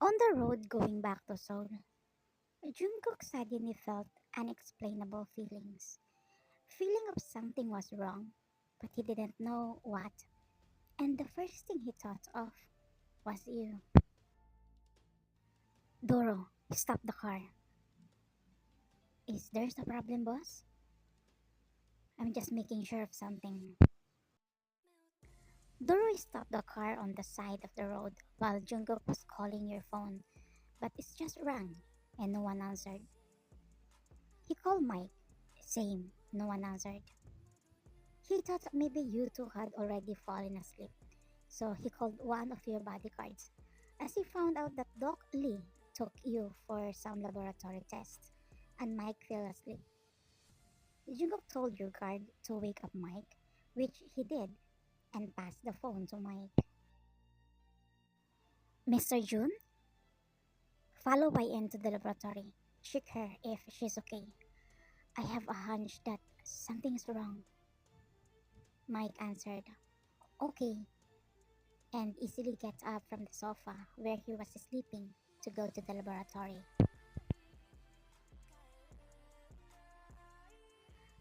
On the road going back to Seoul, Jungkook suddenly felt unexplainable feelings. Feeling of something was wrong, but he didn't know what. And the first thing he thought of was you. Doro, stop the car. Is there a problem, boss? I'm just making sure of something. Doro stopped the car on the side of the road while Jungkook was calling your phone, but it just rang and no one answered. He called Mike. Same, no one answered. He thought maybe you two had already fallen asleep, so he called one of your bodyguards. As he found out that Doc Lee took you for some laboratory tests, and Mike fell asleep. Jungkook told your guard to wake up Mike, which he did, and passed the phone to Mike. Mr. Jun, follow Wai into the laboratory. Check her if she's okay. I have a hunch that something's wrong. Mike answered, okay, and easily gets up from the sofa where he was sleeping to go to the laboratory.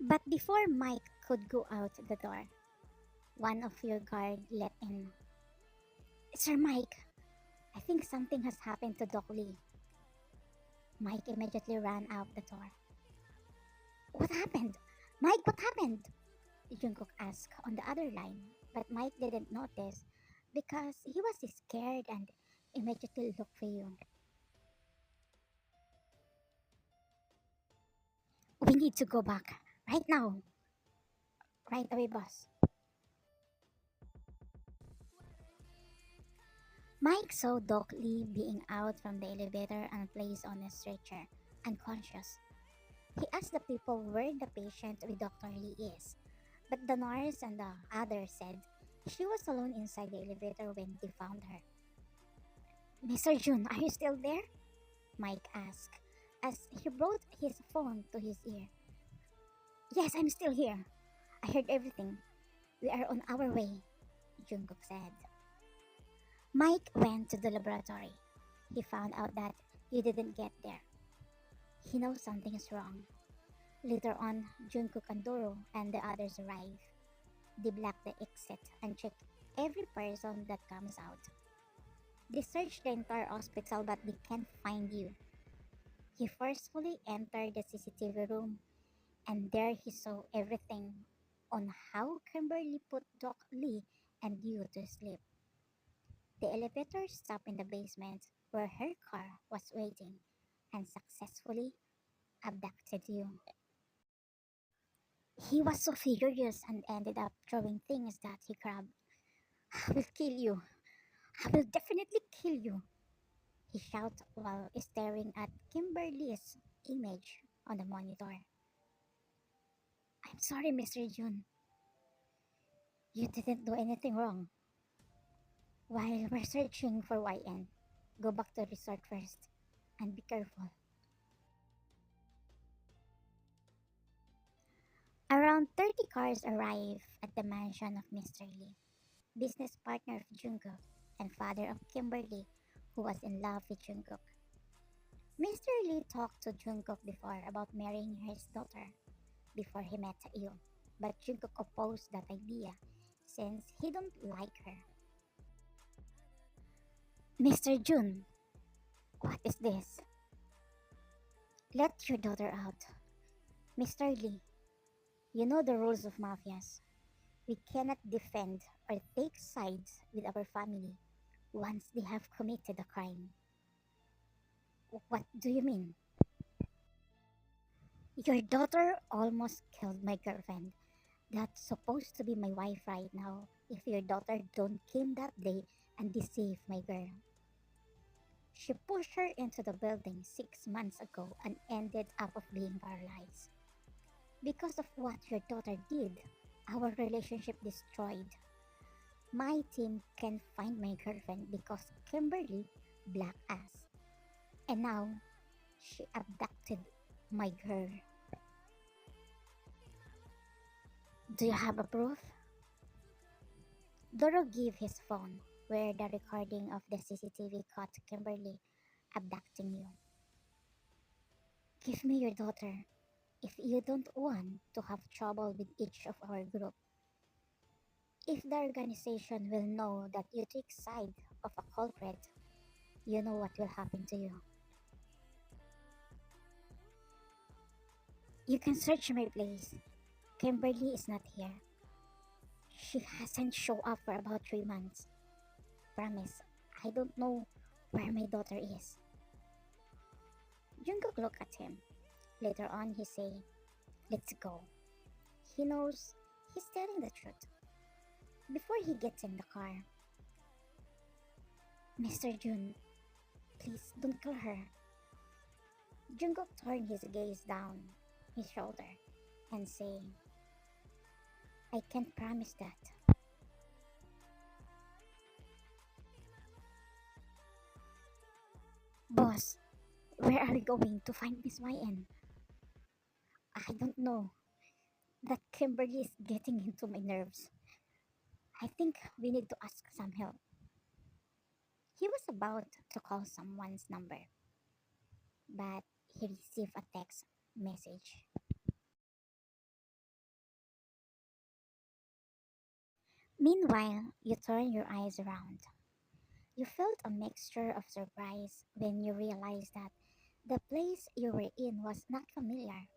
But before Mike could go out the door, one of your guard let in. Sir Mike, I think something has happened to Doc Lee. Mike immediately ran out the door. What happened? Mike, what happened? Jungkook asked on the other line, but Mike didn't notice because he was scared and immediately looked for you. We need to go back right now. Right away, boss. Mike saw Doc Lee being out from the elevator and placed on a stretcher, unconscious. He asked the people where the patient with Dr. Lee is, but the nurse and the others said she was alone inside the elevator when they found her. Mr. Jun, are you still there? Mike asked as he brought his phone to his ear. Yes, I'm still here. I heard everything. We are on our way, Jungkook said. Mike went to the laboratory. He found out that you didn't get there. He knows something is wrong. Later on, Jungkook and Doro and the others arrive. They block the exit and check every person that comes out. They search the entire hospital but they can't find you. He forcefully entered the CCTV room and there he saw everything on how Kimberly put Doc Lee and you to sleep. The elevator stopped in the basement where her car was waiting and successfully abducted you. He was so furious and ended up throwing things that he grabbed. I will kill you. I will definitely kill you, he shouted while staring at Kimberly's image on the monitor. I'm sorry, Mr. Jun. You didn't do anything wrong. While we're searching for YN, go back to the resort first and be careful. Around 30 cars arrive at the mansion of Mr. Lee, business partner of Jungkook and father of Kimberly, who was in love with Jungkook. Mr. Lee talked to Jungkook before about marrying his daughter before he met you, but Jungkook opposed that idea since he don't like her. Mr. Jun, what is this? Let your daughter out. Mr. Lee, you know the rules of mafias. We cannot defend or take sides with our family once they have committed a crime. What do you mean? Your daughter almost killed my girlfriend. That's supposed to be my wife right now if your daughter don't came that day and deceive my girl. She pushed her into the building 6 months ago and ended up of being paralyzed. Because of what your daughter did, our relationship destroyed. My team can find my girlfriend because Kimberly blacked us. And now, she abducted my girl. Do you have a proof? Doro gave his phone, where the recording of the CCTV caught Kimberly abducting you. Give me your daughter if you don't want to have trouble with each of our group. If the organization will know that you took side of a culprit, you know what will happen to you. You can search my place. Kimberly is not here. She hasn't shown up for about 3 months. Promise, I don't know where my daughter is. Jungkook looked at him. Later on, he say, "Let's go." He knows he's telling the truth. Before he gets in the car, "Mr. Jun, please don't kill her." Jungkook turned his gaze down his shoulder and say, "I can't promise that." "Boss, where are we going to find Miss YN?" "I don't know. That Kimberly is getting into my nerves. I think we need to ask some help." He was about to call someone's number, but he received a text message. Meanwhile, you turn your eyes around. You felt a mixture of surprise when you realized that the place you were in was not familiar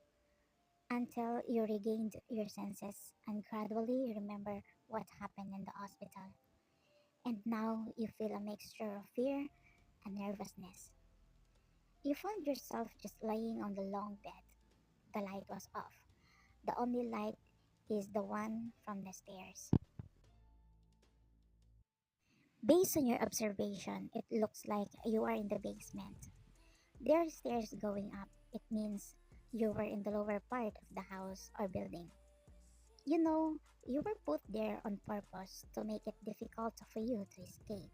until you regained your senses and gradually remember what happened in the hospital. And now you feel a mixture of fear and nervousness. You found yourself just lying on the long bed. The light was off. The only light is the one from the stairs. Based on your observation, it looks like you are in the basement. There are stairs going up. It means you were in the lower part of the house or building. You know, you were put there on purpose to make it difficult for you to escape.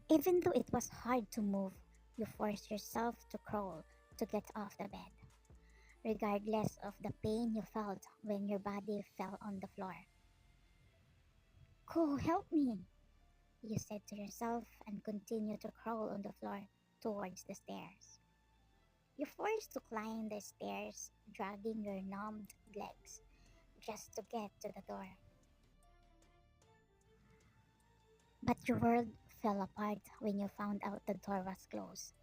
Even though it was hard to move, you forced yourself to crawl to get off the bed, regardless of the pain you felt when your body fell on the floor. "Ko, help me," you said to yourself and continued to crawl on the floor towards the stairs. You forced to climb the stairs, dragging your numbed legs just to get to the door. But your world fell apart when you found out the door was closed.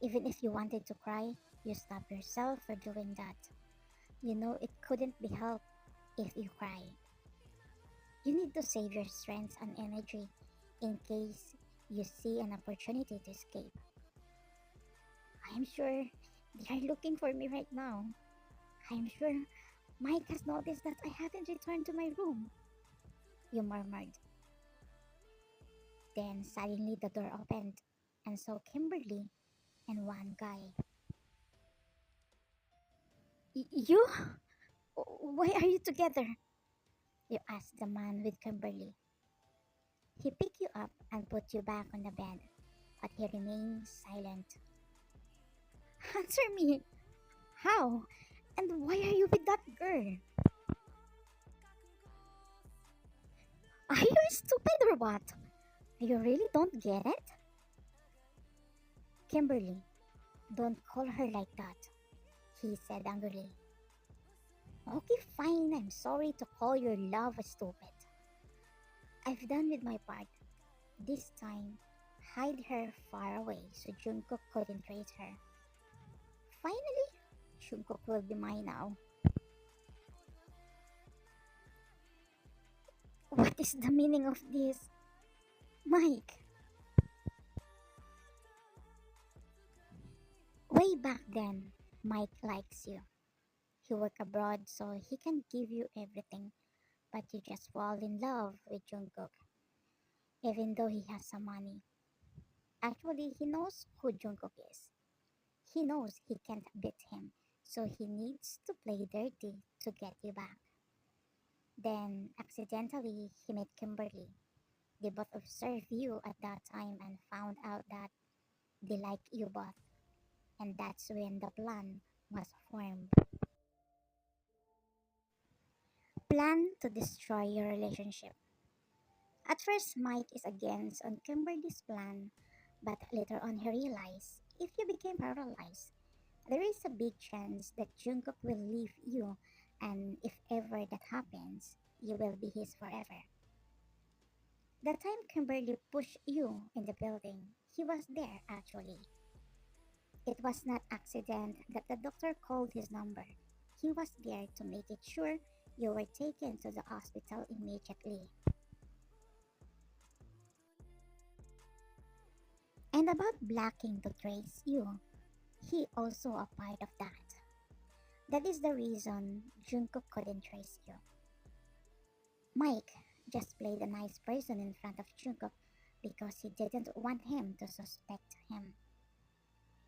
Even if you wanted to cry, you stopped yourself for doing that. You know it couldn't be helped if you cry. You need to save your strength and energy in case you see an opportunity to escape. "I'm sure they are looking for me right now. I'm sure Mike has noticed that I haven't returned to my room," you murmured. Then suddenly the door opened and saw Kimberly and one guy. "You? Why are you together?" you asked the man with Kimberly. He picked you up and put you back on the bed, but he remained silent. "Answer me! How? And why are you with that girl?" "Are you stupid or what? You really don't get it?" "Kimberly, don't call her like that," he said angrily. "Okay, fine, I'm sorry to call your love stupid. I've done with my part. This time, hide her far away so Jungkook couldn't trace her. Finally, Jungkook will be mine now." "What is the meaning of this? Mike, way back then, Mike likes you. He work abroad so he can give you everything, but you just fall in love with Jungkook, even though he has some money. Actually, he knows who Jungkook is. He knows he can't beat him, so he needs to play dirty to get you back. Then, accidentally, he met Kimberly. They both observed you at that time and found out that they like you both. And that's when the plan was formed. Plan to destroy your relationship. At first, Mike is against on Kimberly's plan, but later on he realizes if you became paralyzed, there is a big chance that Jungkook will leave you, and if ever that happens, you will be his forever. The time Kimberly pushed you in the building, he was there actually. It was not accident that the doctor called his number. He was there to make it sure you were taken to the hospital immediately. And about blocking to trace you, he also a part of that. That is the reason Jungkook couldn't trace you. Mike just played a nice person in front of Jungkook because he didn't want him to suspect him.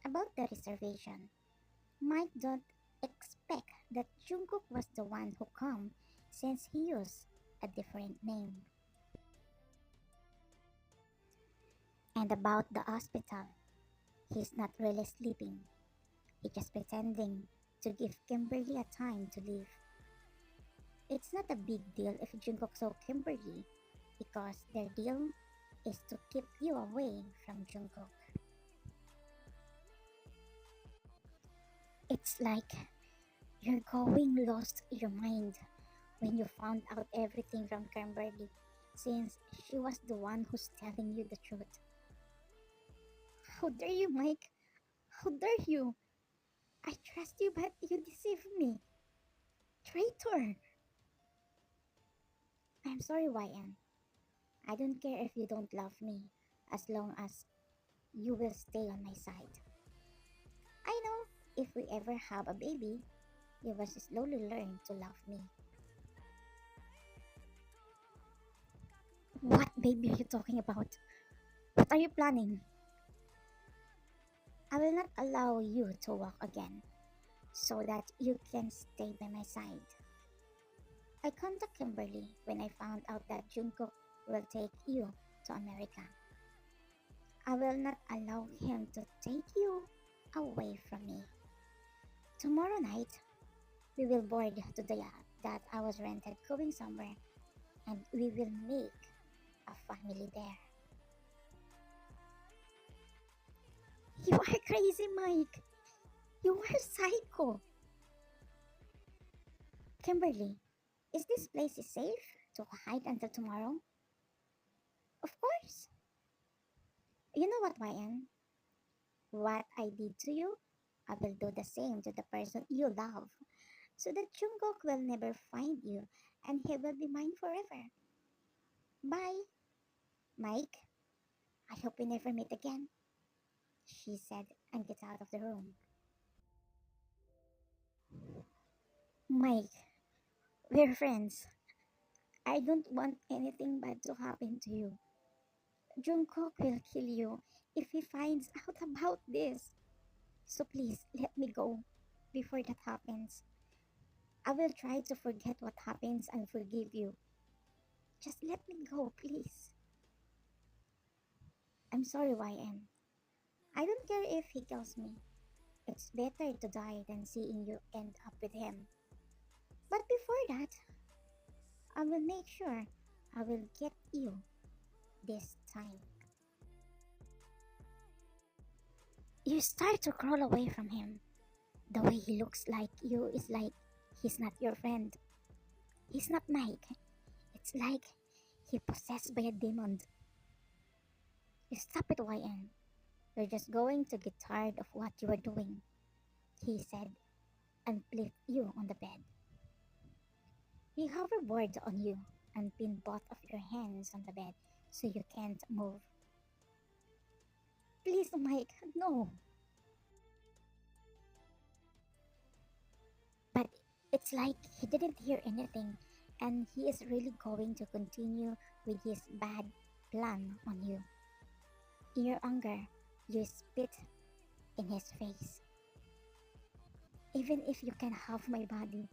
About the reservation, Mike don't expect that Jungkook was the one who come since he used a different name. And about the hospital, he's not really sleeping. He's just pretending to give Kimberly a time to leave. It's not a big deal if Jungkook saw Kimberly because their deal is to keep you away from Jungkook. It's like you're going lost your mind when you found out everything from Kimberly since she was the one who's telling you the truth. How dare you, Mike? How dare you? I trust you, but you deceived me. Traitor! I'm sorry, YN. I don't care if you don't love me, as long as you will stay on my side. I know if we ever have a baby, you will slowly learn to love me. What baby are you talking about? What are you planning? I will not allow you to walk again, so that you can stay by my side. I contacted Kimberly when I found out that Jungkook will take you to America. I will not allow him to take you away from me. Tomorrow night, we will board to the yacht that I was rented going somewhere and we will make a family there. You are crazy, Mike. You are psycho. Kimberly, is this place safe to hide until tomorrow? Of course. You know what, YN? What I did to you, I will do the same to the person you love, so that Jungkook will never find you and he will be mine forever. Bye, Mike. I hope we never meet again, she said and get out of the room. Mike, we're friends. I don't want anything bad to happen to you. Jungkook will kill you if he finds out about this. So please let me go before that happens. I will try to forget what happens and forgive you. Just let me go, please. I'm sorry, YN. I don't care if he kills me. It's better to die than seeing you end up with him. But before that, I will make sure I will get you this time. You start to crawl away from him. The way he looks like you is like he's not your friend. He's not Mike. It's like he possessed by a demon. You stop it, YN. You're just going to get tired of what you are doing, he said, and flipped you on the bed. He hoverboard on you and pinned both of your hands on the bed so you can't move. Please, Mike, no. But it's like he didn't hear anything and he is really going to continue with his bad plan on you. In your anger, you spit in his face. Even if you can have my body,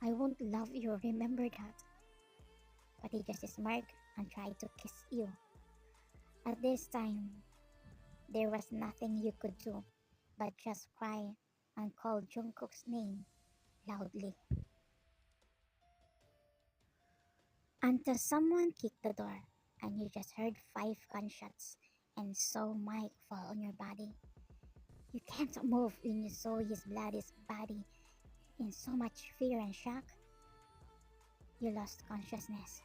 I won't love you, remember that. But he just smirked and tried to kiss you. At this time, there was nothing you could do but just cry and call Jungkook's name loudly. Until someone kicked the door. and you just heard five gunshots and saw Mike fall on your body. You can't move when you saw his bloody body. In so much fear and shock, you lost consciousness.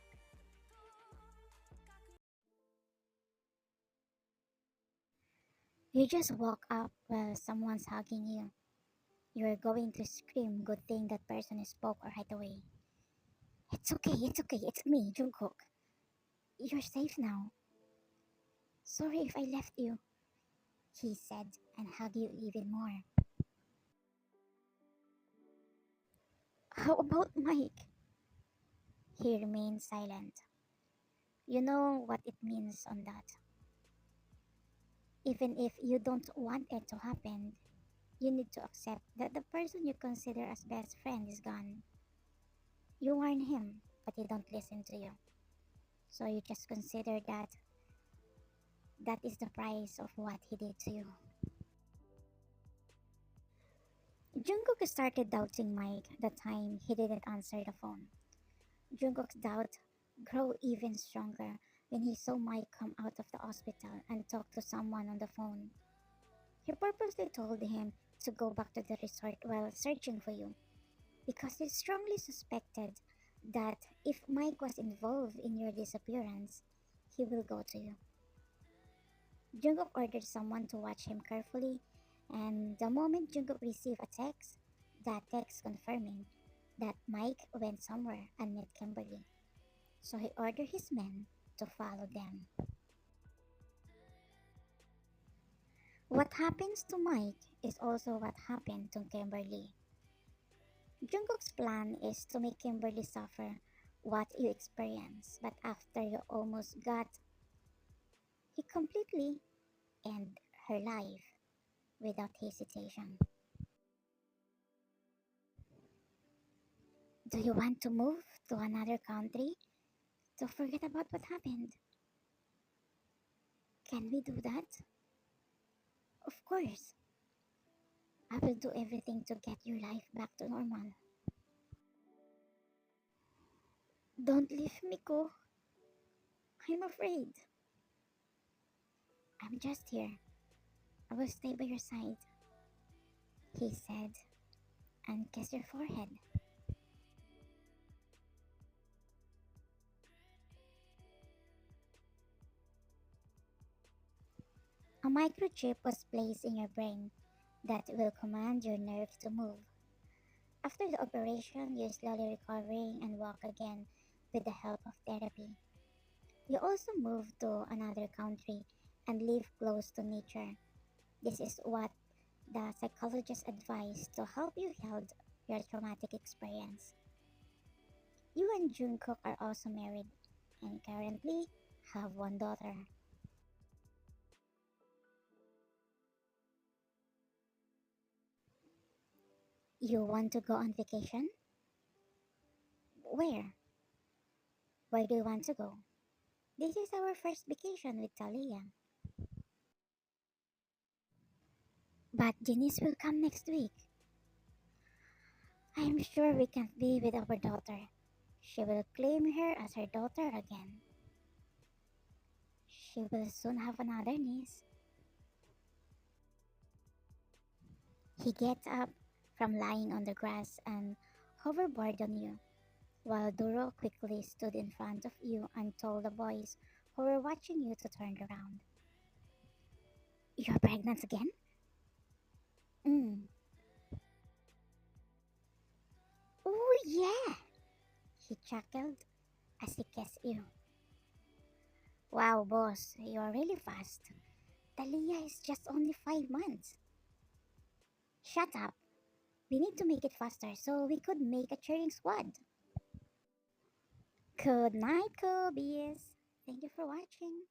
You just woke up while someone's hugging you. You're going to scream, good thing that person spoke right away. It's okay, it's me, Jungkook. You're safe now. Sorry if I left you, he said, and hugged you even more. How about Mike? He remained silent. You know what it means on that. Even if you don't want it to happen, you need to accept that the person you consider as best friend is gone. You warn him, but he don't listen to you. So you just consider that that is the price of what he did to you. Jungkook started doubting Mike the time he didn't answer the phone. Jungkook's doubt grew even stronger when he saw Mike come out of the hospital and talk to someone on the phone. He purposely told him to go back to the resort while searching for you because he strongly suspected that if Mike was involved in your disappearance, he will go to you. Jungkook ordered someone to watch him carefully, and the moment Jungkook received a text, that text confirming that Mike went somewhere and met Kimberly. So he ordered his men to follow them. What happens to Mike is also what happened to Kimberly. Jungkook's plan is to make Kimberly suffer what you experience, but after you almost got, he completely end her life without hesitation. Do you want to move to another country to forget about what happened? Can we do that? Of course. I will do everything to get your life back to normal. Don't leave me, Ko. I'm afraid. I'm just here. I will stay by your side, he said, and kissed your forehead. A microchip was placed in your brain that will command your nerves to move. After the operation, you're slowly recovering and walk again with the help of therapy. You also move to another country and live close to nature. This is what the psychologist advised to help you heal your traumatic experience. You and Jungkook are also married and currently have one daughter. You want to go on vacation? Where? Where do you want to go? This is our first vacation with Talia. But Denise will come next week. I am sure we can't be with our daughter. She will claim her as her daughter again. She will soon have another niece. He gets up from lying on the grass and hoverboard on you, while Duro quickly stood in front of you and told the boys who were watching you to turn around. You're pregnant again? Mm. Oh yeah! He chuckled as he kissed you. Wow, boss, you're really fast. Talia is just only 5 months. Shut up. We need to make it faster so we could make a cheering squad. Good night, Kobe's. Thank you for watching.